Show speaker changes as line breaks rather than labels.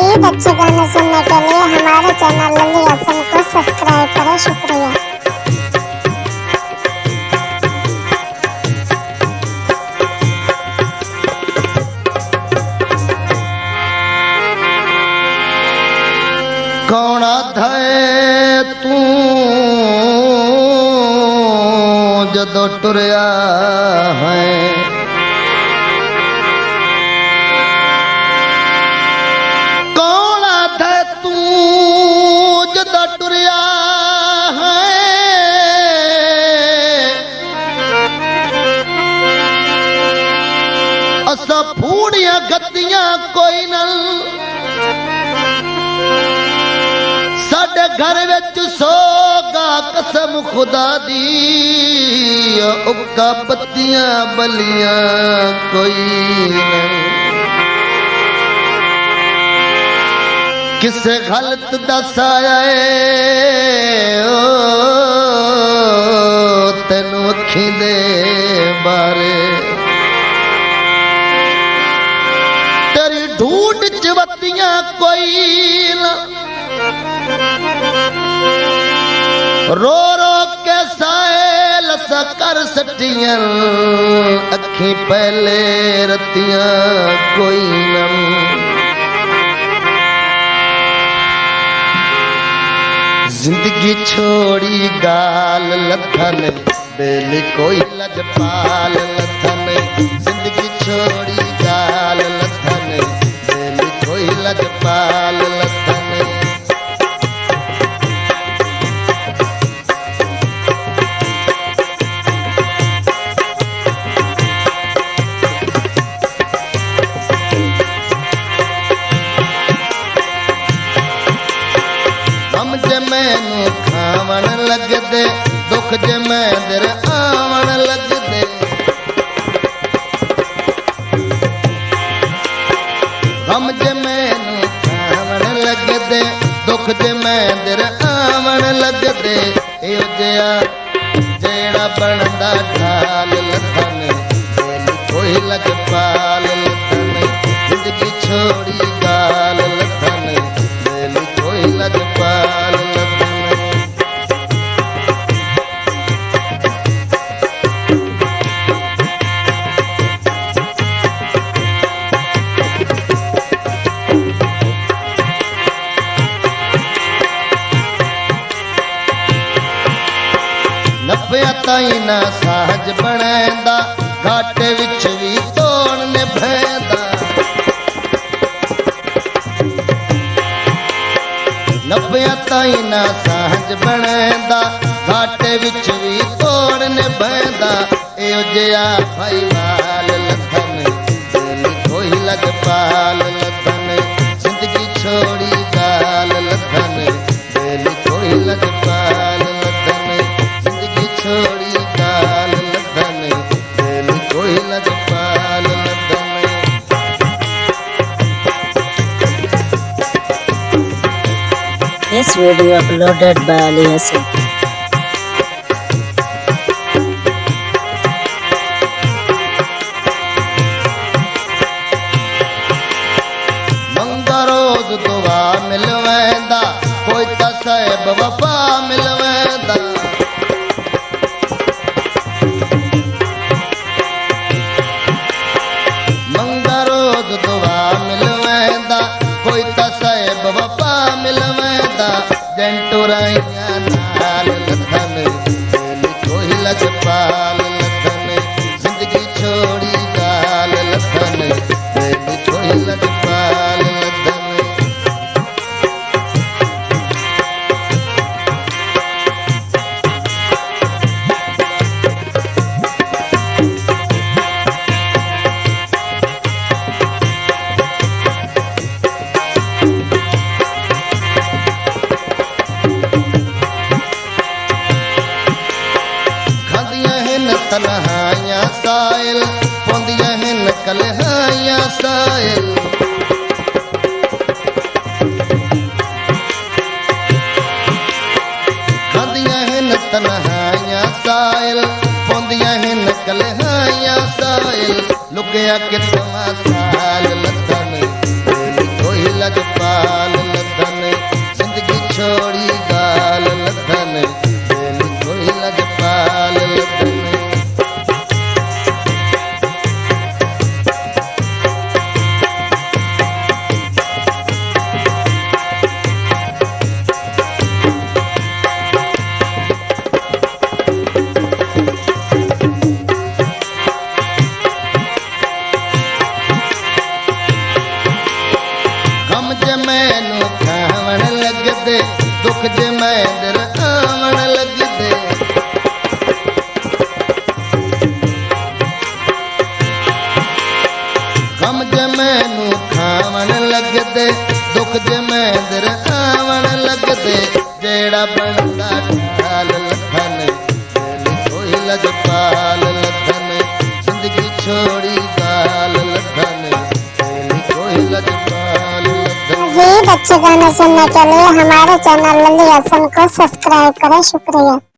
मजीद अच्छे गाने सुनने के लिए हमारे चैनल लल्ली हसन को सब्सक्राइब करें। शुक्रिया।
कौन आधे तू जदों टुरिया है, कौन आधे तू जदों टुरिया है, असा फूड़ियां गद्दियां कोई नल साडे घर विच सोगा कसम खुदा दी, उक्का पत्तियां बलियां कोई नहीं। किसे गलत दस आया ओ तेनू अखी दे बारे, तेरी ढूंढ चवतियां कोई ना, रो रो के सायल सा कर सटियां, अखी पहले रतियां कोई नम। जिंदगी छोड़ी गाल लथन बेली कोई लजपाल लथन, जिंदगी छोड़ी गाल लथन बेली कोई लजपाल लथन। मैनू खावन लगदे दुख जे मैं दिर आवन लगदे, गम जे मैनू खावन लगदे दुख जे मैं दिर आवन लगदे। इहो जिहा जेड़ा बनदा ढाल लथन कोई लजपाल लथन, जिंदगी छोड़ी गाल लथन कोई लजपाल लथन। नब्बे ताई ना साहज बनैंदा, घाटे विच भी तोड़ निभैंदा। नब्बे ताई ना साहज बनैंदा, घाटे विच भी तोड़ निभैंदा। इहो जिहा भाईवाल लथन कोई लजपाल लथन, जिंदगी छोड़ी गाल लथन कोई लजपाल लथन, जिंदगी छोड़ी गाल लथन कोई लजपाल लथन।
This video uploaded by Ali Hassan.
मंगा रोज दुआ मिलवेंदा, कोई ता साहिब वफा मिलवेंदा। मंगा रोज दुआ मिलवेंदा, कोई ता साहिब वफा मिलवेंदा। जंटुराइयां नाल लथन कोई लजपाल लथन, जिंदगी छोड़ी गाल लथन कोई लजपाल लथन। तन्हाइयां साइल पौंदियां हिन कलहाइयां साइल, खांदियां हिन तन्हाइयां साइल पौंदियां हिन कलहाइयां साइल। लुकिया कितना साल लथन कोई लजपाल लधन जिंदगी छोड़ी गाल लधन बेली कोई लजपाल लधन मैनू खावण लगदे दुख जे मैं दिल आवण लगदे गम जे मैनू खावण लगदे दुख जे मैं दिल आवण लगदे जेड़ा बनदा ढाल लधन बेली कोई लजपाल लधन जिंदगी छोड़ी गाल लधन बेली कोई लजपाल
मज़ीद अच्छे गाने सुनने के लिए हमारे चैनल लल्ली हसन को सब्सक्राइब करें। शुक्रिया।